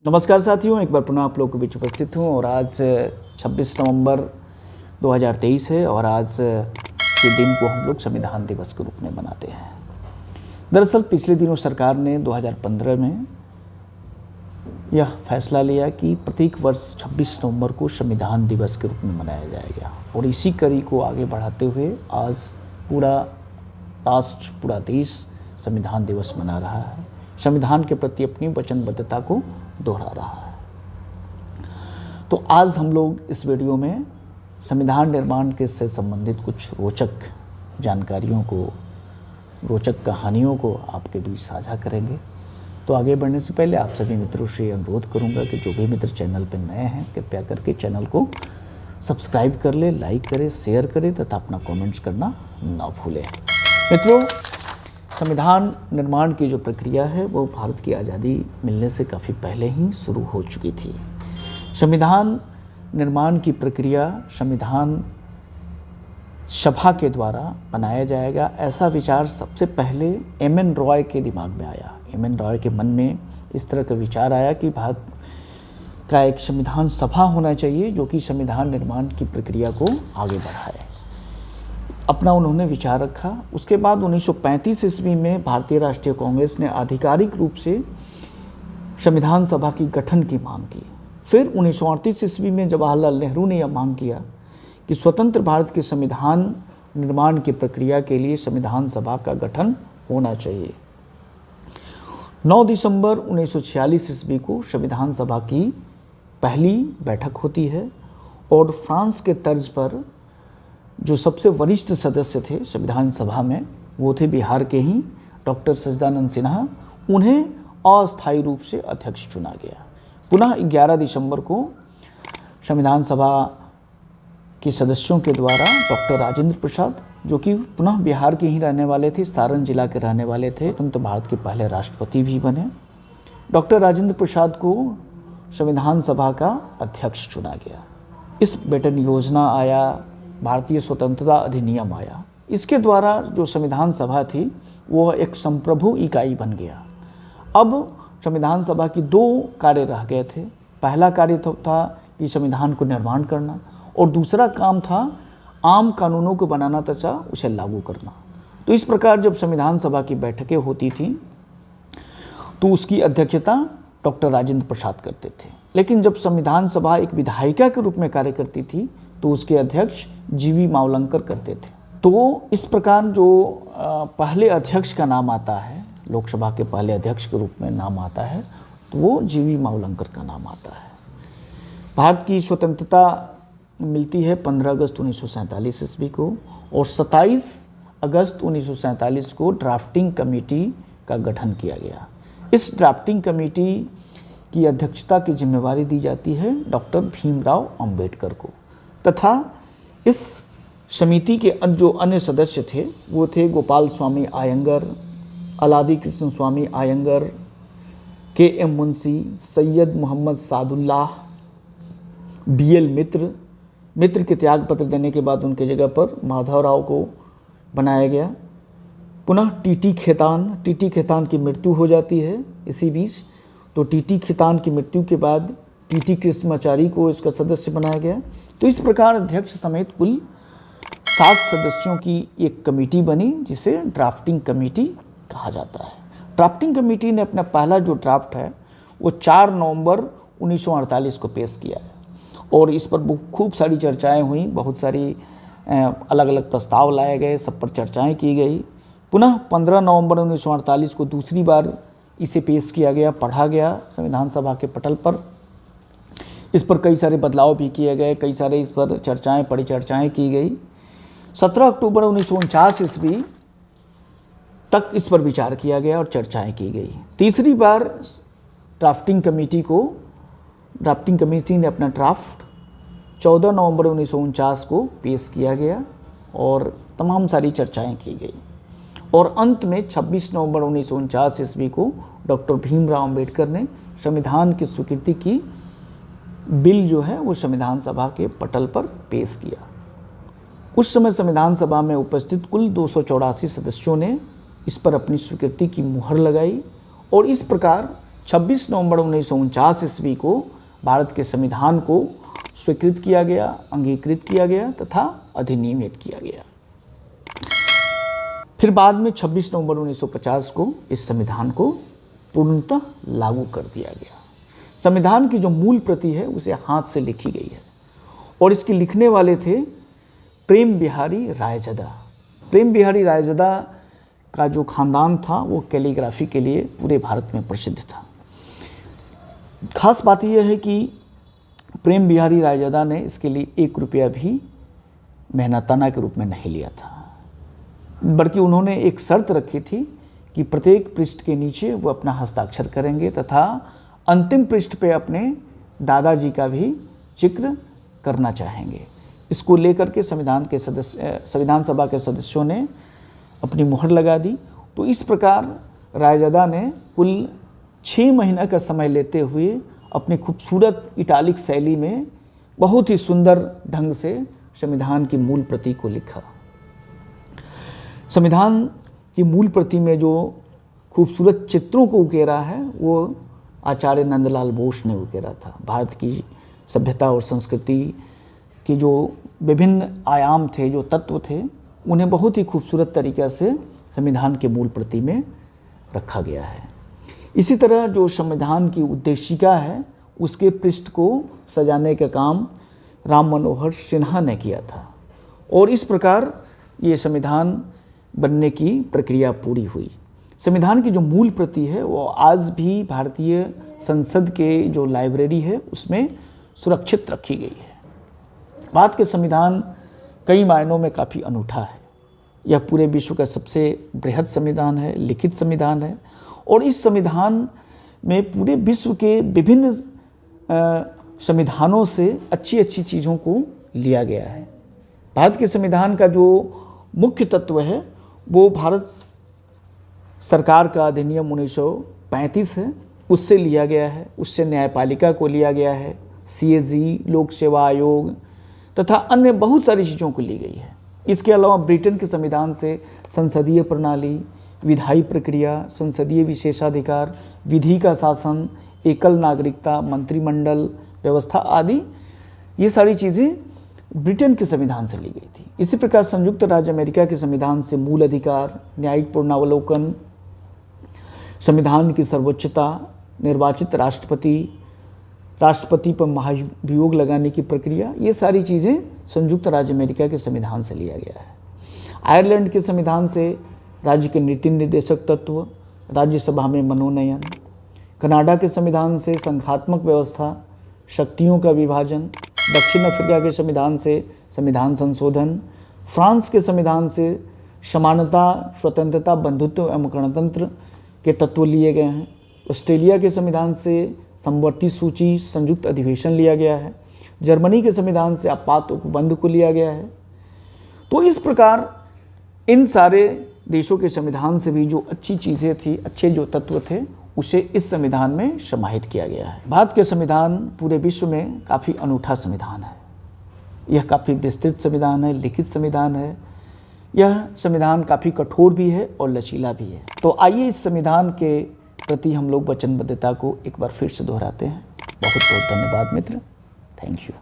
नमस्कार साथियों, एक बार पुनः आप लोगों के बीच उपस्थित हूँ और आज 26 नवंबर 2023 है और आज के दिन को हम लोग संविधान दिवस के रूप में मनाते हैं। दरअसल पिछले दिनों सरकार ने 2015 में यह फैसला लिया कि प्रत्येक वर्ष 26 नवंबर को संविधान दिवस के रूप में मनाया जाएगा और इसी कड़ी को आगे बढ़ाते हुए आज पूरा राष्ट्र, पूरा देश संविधान दिवस मना रहा है, संविधान के प्रति अपनी वचनबद्धता को दोहरा रहा है। तो आज हम लोग इस वीडियो में संविधान निर्माण के से संबंधित कुछ रोचक जानकारियों को, रोचक कहानियों को आपके बीच साझा करेंगे। तो आगे बढ़ने से पहले आप सभी मित्रों से अनुरोध करूंगा कि जो भी मित्र चैनल पर नए हैं कृपया करके चैनल को सब्सक्राइब कर ले, लाइक करें, शेयर करें तथा अपना कमेंट्स करना ना भूलें। मित्रों, संविधान निर्माण की जो प्रक्रिया है वो भारत की आज़ादी मिलने से काफ़ी पहले ही शुरू हो चुकी थी। संविधान निर्माण की प्रक्रिया संविधान सभा के द्वारा बनाया जाएगा, ऐसा विचार सबसे पहले एम.एन. रॉय के दिमाग में आया। एम.एन. रॉय के मन में इस तरह का विचार आया कि भारत का एक संविधान सभा होना चाहिए जो कि संविधान निर्माण की प्रक्रिया को आगे बढ़ाए। अपना उन्होंने विचार रखा। उसके बाद 1935 ईस्वी में भारतीय राष्ट्रीय कांग्रेस ने आधिकारिक रूप से संविधान सभा की गठन की मांग की। फिर 1938 ईस्वी में जवाहरलाल नेहरू ने यह मांग किया कि स्वतंत्र भारत के संविधान निर्माण की प्रक्रिया के लिए संविधान सभा का गठन होना चाहिए। 9 दिसंबर 1946 ईस्वी को संविधान सभा की पहली बैठक होती है और फ्रांस के तर्ज पर जो सबसे वरिष्ठ सदस्य थे संविधान सभा में वो थे बिहार के ही डॉक्टर सच्चिदानंद सिन्हा। उन्हें अस्थायी रूप से अध्यक्ष चुना गया। पुनः 11 दिसंबर को संविधान सभा के सदस्यों के द्वारा डॉक्टर राजेंद्र प्रसाद, जो कि पुनः बिहार के ही रहने वाले थे, सारण जिला के रहने वाले थे, स्वतंत्र भारत के पहले राष्ट्रपति भी बने। डॉक्टर राजेंद्र प्रसाद को संविधान सभा का अध्यक्ष चुना गया। इस वेतन योजना आया, भारतीय स्वतंत्रता अधिनियम आया। इसके द्वारा जो संविधान सभा थी वो एक संप्रभु इकाई बन गया। अब संविधान सभा की दो कार्य रह गए थे। पहला कार्य था कि संविधान को निर्माण करना और दूसरा काम था आम कानूनों को बनाना तथा उसे लागू करना। तो इस प्रकार जब संविधान सभा की बैठकें होती थी तो उसकी अध्यक्षता डॉक्टर राजेंद्र प्रसाद करते थे। लेकिन जब संविधान सभा एक विधायिका के रूप में कार्य करती थी तो उसके अध्यक्ष जी.वी. मावलंकर करते थे। तो इस प्रकार जो पहले अध्यक्ष का नाम आता है, लोकसभा के पहले अध्यक्ष के रूप में नाम आता है, तो वो जी.वी. मावलंकर का नाम आता है। भारत की स्वतंत्रता मिलती है 15 अगस्त 1947 ईस्वी को और 27 अगस्त 1947 को ड्राफ्टिंग कमेटी का गठन किया गया। इस ड्राफ्टिंग कमेटी की अध्यक्षता की जिम्मेवारी दी जाती है डॉक्टर भीमराव अंबेडकर को तथा इस समिति के जो अन्य सदस्य थे वो थे गोपाल स्वामी आयंगर, अलादी कृष्ण स्वामी आयंगर, के.एम. मुंशी, सैयद मोहम्मद सादुल्लाह, बी.एल. मित्र के त्याग पत्र देने के बाद उनके जगह पर माधवराव को बनाया गया। पुनः टी.टी. खेतान की मृत्यु हो जाती है इसी बीच। तो टी.टी. खेतान की मृत्यु के बाद टी.टी. कृष्णमाचारी को इसका सदस्य बनाया गया। तो इस प्रकार अध्यक्ष समेत कुल 7 सदस्यों की एक कमेटी बनी जिसे ड्राफ्टिंग कमेटी कहा जाता है। ड्राफ्टिंग कमेटी ने अपना पहला जो ड्राफ्ट है वो 4 नवंबर 1948 को पेश किया है और इस पर खूब सारी चर्चाएं हुई, बहुत सारी अलग अलग प्रस्ताव लाए गए, सब पर चर्चाएं की गई। पुनः 15 नवंबर 1948 को दूसरी बार इसे पेश किया गया, पढ़ा गया संविधान सभा के पटल पर। इस पर कई सारे बदलाव भी किए गए, कई सारे इस पर परिचर्चाएं की गई। 17 अक्टूबर 1949 ईस्वी तक इस पर विचार किया गया और चर्चाएं की गई। तीसरी बार ड्राफ्टिंग कमेटी ने अपना ड्राफ्ट 14 नवंबर 1949 को पेश किया गया और तमाम सारी चर्चाएं की गई और अंत में 26 नवंबर 1949 ईस्वी को डॉक्टर भीमराव अंबेडकर ने संविधान की स्वीकृति की बिल जो है वो संविधान सभा के पटल पर पेश किया। उस समय संविधान सभा में उपस्थित कुल 284 सदस्यों ने इस पर अपनी स्वीकृति की मुहर लगाई और इस प्रकार 26 नवंबर 1949 ईस्वी को भारत के संविधान को स्वीकृत किया गया, अंगीकृत किया गया तथा अधिनियमित किया गया। फिर बाद में 26 नवंबर 1950 को इस संविधान को पूर्णतः लागू कर दिया गया। संविधान की जो मूल प्रति है उसे हाथ से लिखी गई है और इसके लिखने वाले थे प्रेम बिहारी रायज़दा। प्रेम बिहारी रायज़दा का जो खानदान था वो कैलीग्राफी के लिए पूरे भारत में प्रसिद्ध था। खास बात यह है कि प्रेम बिहारी रायज़दा ने इसके लिए 1 रुपया भी मेहनताना के रूप में नहीं लिया था, बल्कि उन्होंने एक शर्त रखी थी कि प्रत्येक पृष्ठ के नीचे वो अपना हस्ताक्षर करेंगे तथा अंतिम पृष्ठ पे अपने दादाजी का भी जिक्र करना चाहेंगे। इसको लेकर के संविधान सभा के सदस्यों ने अपनी मुहर लगा दी। तो इस प्रकार रायज़दा ने कुल 6 महीना का समय लेते हुए अपनी खूबसूरत इटालिक शैली में बहुत ही सुंदर ढंग से संविधान की मूल प्रति को लिखा। संविधान की मूल प्रति में जो खूबसूरत चित्रों को उकेरा है वो आचार्य नंदलाल बोस ने उकेरा था। भारत की सभ्यता और संस्कृति के जो विभिन्न आयाम थे, जो तत्व थे, उन्हें बहुत ही खूबसूरत तरीक़े से संविधान के मूल प्रति में रखा गया है। इसी तरह जो संविधान की उद्देशिका है उसके पृष्ठ को सजाने का काम राम मनोहर सिन्हा ने किया था और इस प्रकार ये संविधान बनने की प्रक्रिया पूरी हुई। संविधान की जो मूल प्रति है वो आज भी भारतीय संसद के जो लाइब्रेरी है उसमें सुरक्षित रखी गई है। भारत के संविधान कई मायनों में काफ़ी अनूठा है। यह पूरे विश्व का सबसे बृहद संविधान है, लिखित संविधान है और इस संविधान में पूरे विश्व के विभिन्न संविधानों से अच्छी अच्छी चीज़ों को लिया गया है। भारत के संविधान का जो मुख्य तत्व है वो भारत सरकार का अधिनियम 1935 है, उससे लिया गया है। उससे न्यायपालिका को लिया गया है, CAG, लोक सेवा आयोग तथा अन्य बहुत सारी चीज़ों को ली गई है। इसके अलावा ब्रिटेन के संविधान से संसदीय प्रणाली, विधायी प्रक्रिया, संसदीय विशेषाधिकार, विधि का शासन, एकल नागरिकता, मंत्रिमंडल व्यवस्था आदि ये सारी चीज़ें ब्रिटेन के संविधान से ली गई थी। इसी प्रकार संयुक्त राज्य अमेरिका के संविधान से मूल अधिकार, न्यायिक पूर्णावलोकन, संविधान की सर्वोच्चता, निर्वाचित राष्ट्रपति पर महाभियोग लगाने की प्रक्रिया, ये सारी चीज़ें संयुक्त राज्य अमेरिका के संविधान से लिया गया है। आयरलैंड के संविधान से राज्य के नीति निर्देशक तत्व, राज्यसभा में मनोनयन, कनाडा के संविधान से संघात्मक व्यवस्था, शक्तियों का विभाजन, दक्षिण अफ्रीका के संविधान से संविधान संशोधन, फ्रांस के संविधान से समानता, स्वतंत्रता, बंधुत्व एवं गणतंत्र के तत्व लिए गए हैं। ऑस्ट्रेलिया के संविधान से समवर्ती सूची संयुक्त अधिवेशन लिया गया है। जर्मनी के संविधान से आपात उपबंध को लिया गया है। तो इस प्रकार इन सारे देशों के संविधान से भी जो अच्छी चीज़ें थी, अच्छे जो तत्व थे, उसे इस संविधान में समाहित किया गया है। भारत के संविधान पूरे विश्व में काफ़ी अनूठा संविधान है। यह काफ़ी विस्तृत संविधान है, लिखित संविधान है। यह संविधान काफ़ी कठोर भी है और लचीला भी है। तो आइए इस संविधान के प्रति हम लोग वचनबद्धता को एक बार फिर से दोहराते हैं। बहुत बहुत धन्यवाद मित्र। Thank you.